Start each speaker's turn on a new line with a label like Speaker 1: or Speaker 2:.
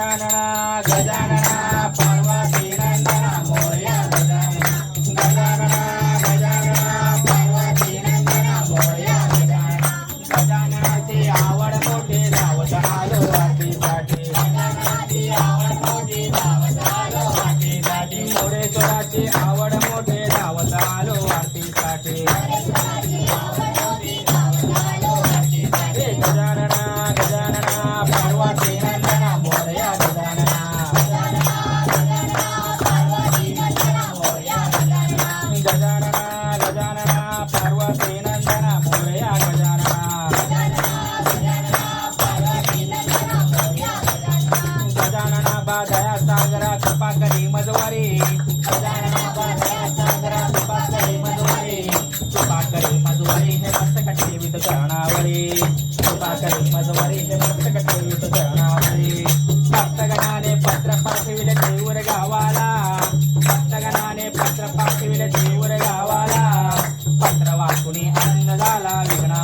Speaker 1: गजानना पार्वती नंदना मोरया गजानना गजानना गजानना पार्वती नंदना मोरया गजानना गजाननाची आवड मोठी धावत आलो आरतीसाठी गजाननाची आवड मोठी धावत आलो आरतीसाठी मोरेश्वराची आवड मोठी धावत आलो आरतीसाठी गजानना गजानना पार्वती नंदना मोरया गजानना गजानना गजानना पार्वती नंदना मोरया गजानना गजानना बादया सागरा कृपा करी मजवारी गजानना बादया सागरा कृपा करी मजवारी कृपा करी मजवारी हे मस्तक ठेवीत करणावरी कृपा करी मजवारी हे मस्तक ठेवीत करणावरी भक्तगणाने पत्र पाठविले देऊर गावाला भक्तगणाने पत्र पाठविले देऊर गावाला पत्र वाचून आनंद झाला विघ्ना